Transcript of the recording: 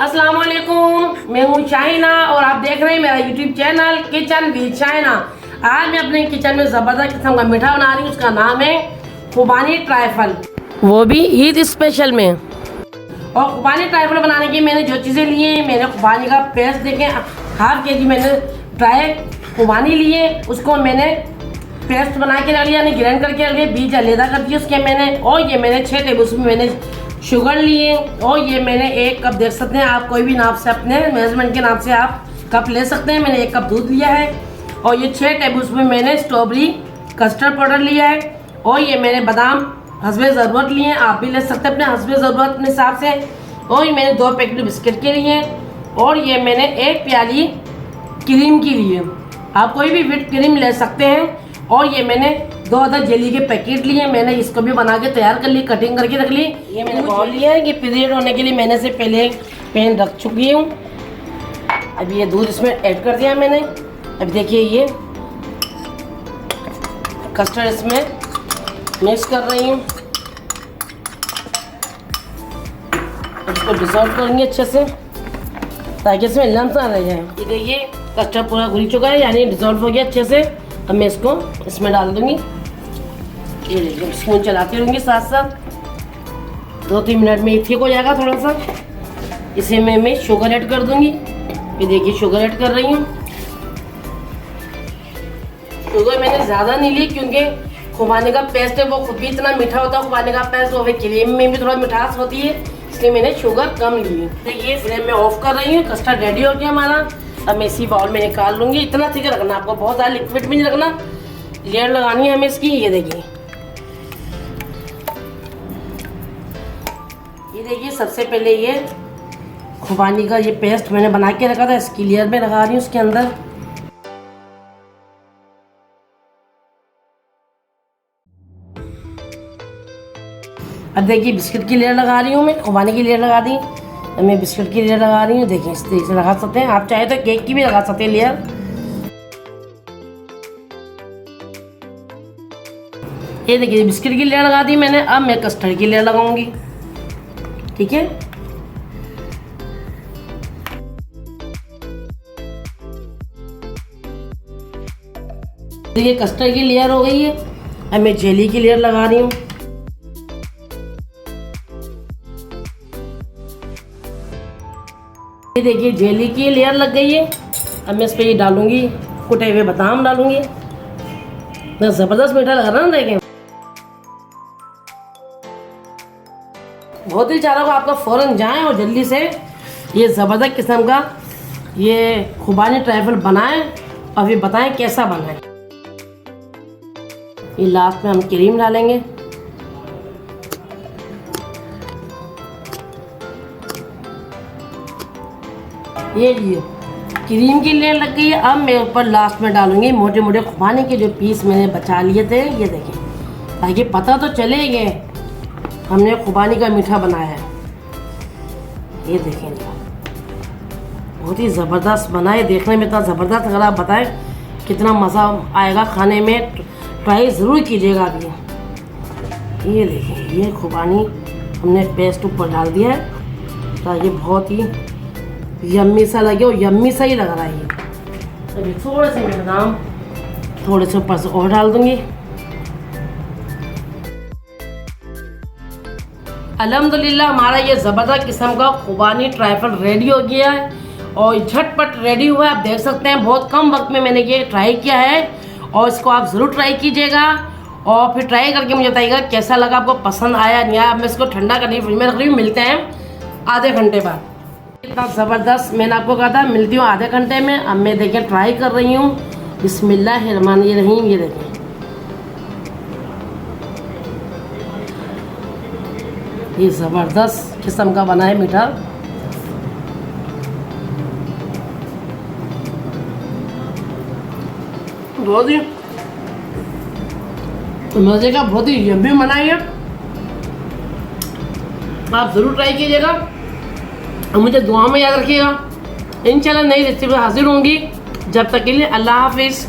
अस्सलाम वालेकुम, मैं हूँ शाहिना और आप देख रहे हैं मेरा YouTube channel kitchen with Shahina. आज मैं अपने किचन में ज़बरदस्त किस्म का मीठा बना रही हूँ। उसका नाम है खुबानी ट्राइफल, वो भी ईद स्पेशल में। और खुबानी ट्राइफल बनाने की मैंने जो चीज़ें ली हैं, मैंने खुबानी का पेस्ट देखें हाफ के जी मैंने ड्राई खुबानी लिए, उसको मैंने पेस्ट बना के रख लिया, यानी ग्राइंड करके रख लिया, बीज अलहदा कर दिए उसके मैंने। और ये मैंने 6 टेबल स्पून मैंने शुगर लिए। और ये मैंने 1 कप देख सकते हैं आप, कोई भी नाप से अपने मेजरमेंट के नाप से आप कप ले सकते हैं। मैंने 1 कप दूध लिया है। और ये 6 टेबल स्पून मैंने स्ट्रॉबेरी कस्टर्ड पाउडर लिया है। और ये मैंने बादाम हस्बे ज़रूरत लिए हैं, आप भी ले सकते हैं अपने हस्बे ज़रूरत अपने हिसाब से। और ये मैंने 2 पैकेट बिस्किट के लिए। और ये मैंने 1 प्याली क्रीम की लिए, आप कोई भी व्हिप क्रीम ले सकते हैं। और ये मैंने 2 अदर जेली के पैकेट लिए, मैंने इसको भी बना के तैयार कर ली, कटिंग करके रख ली। ये मैंने बाउल लिया है कि पीरियड होने के लिए मैंने से पहले पैन रख चुकी हूँ। अभी ये दूध इसमें ऐड कर दिया मैंने। अभी देखिए ये कस्टर्ड इसमें मिक्स कर रही हूँ, इसको डिसॉल्व करेंगे अच्छे से ताकि इसमें लम्स ना रह जाए। ये देखिए कस्टर्ड पूरा घुल चुका है, यानी डिसॉल्व हो गया अच्छे से। अब मैं इसको इसमें डाल दूंगी। ये देखिए स्पून चलाती रहूँगी साथ साथ, 2-3 मिनट में ये ठीक हो जाएगा थोड़ा सा। इसे मैं शुगर ऐड कर दूंगी। ये देखिए शुगर ऐड कर रही हूँ। शुगर मैंने ज़्यादा नहीं ली क्योंकि खुबानी का पेस्ट है वो खुद भी इतना मीठा होता है। खुबानी का पेस्ट वो क्रीम में भी थोड़ा मिठास होती है, इसलिए मैंने शुगर कम ली है। देखिए फ्लेम में ऑफ कर रही हूँ। कस्टर्ड रेडी हो गया हमारा। अब मैं इसी बाउल में निकाल लूँगी। इतना ठीक रखना आपको, बहुत ज़्यादा लिक्विड भी नहीं रखना। लेयर लगानी है हमें इसकी। ये देखिए सबसे पहले ये खुबानी का ये पेस्ट मैंने बना के रखा था, इसकी लेयर में लगा रही हूँ उसके अंदर। अब देखिए बिस्किट की लेयर लगा रही हूँ मैं, खुबानी की लेयर लगा दी। अब मैं बिस्किट की लेयर लगा रही हूँ। देखिए इस तरीके से लगा सकते हैं, आप चाहे तो केक की भी लगा सकते हैं लेयर। ये देखिए बिस्किट की लेयर लगा दी मैंने। अब मैं कस्टर्ड की लेयर लगाऊंगी, ठीक है। ये कस्टर्ड की लेयर हो गई है। अब मैं जेली की लेयर लगा रही हूँ। ये देखिए जेली की लेयर लग गई है। अब मैं इस पर ये डालूंगी, कुटे हुए बादाम डालूंगी। मैं ज़बरदस्त मीठा लग रहा है ना, देखें बहुत ही चाह रहा हूँ आपका फ़ौरन जाएं और जल्दी से ये ज़बरदस्त किस्म का ये खुबानी ट्राइफल बनाएं और फिर बताएं कैसा बना है। ये लास्ट में हम क्रीम डालेंगे। ये क्रीम की लेयर लग गई है। अब मैं ऊपर लास्ट में डालूंगी मोटे मोटे खुबानी के जो पीस मैंने बचा लिए थे। ये देखें ताकि पता तो चले ये हमने खुबानी का मीठा बनाया है। ये देखें बहुत ही ज़बरदस्त बना है, देखने में इतना ज़बरदस्त। अगर आप बताएं कितना मज़ा आएगा खाने में, ट्राई ज़रूर कीजिएगा अभी। ये देखें ये खुबानी हमने पेस्ट ऊपर डाल दिया है ताकि बहुत ही यम्मी सा लगे, और यम्मी सा ही लग रहा है ये। अभी थोड़े से बादाम थोड़े से ऊपर से और डाल दूंगी। अल्हम्दुलिल्लाह हमारा ये ज़बरदस्त किस्म का खुबानी ट्राइफल रेडी हो गया है और झटपट रेडी हुआ है। आप देख सकते हैं बहुत कम वक्त में मैंने ये ट्राई किया है, और इसको आप ज़रूर ट्राई कीजिएगा और फिर ट्राई करके मुझे बताइएगा कैसा लगा, आपको पसंद आया नहीं आया। अब मैं इसको ठंडा करके फ्रिज में रख रही हूँ। मिलते हैं आधे घंटे बाद। इतना ज़बरदस्त मैंने आपको कहा था, मिलती हूँ आधे घंटे में। अब मैं देखिए ट्राई कर रही हूँ। बिस्मिल्लाहिर्रहमानिर्रहीम। ये देखें ये ज़बरदस्त किस्म का बना है मीठा। बहुत ही मज़े का, बहुत ही यम्मी बना है। आप ज़रूर ट्राई कीजिएगा और मुझे दुआ में याद रखिएगा। इंशाल्लाह नई रेसिपी हाजिर होंगी। जब तक के लिए अल्लाह हाफिज़।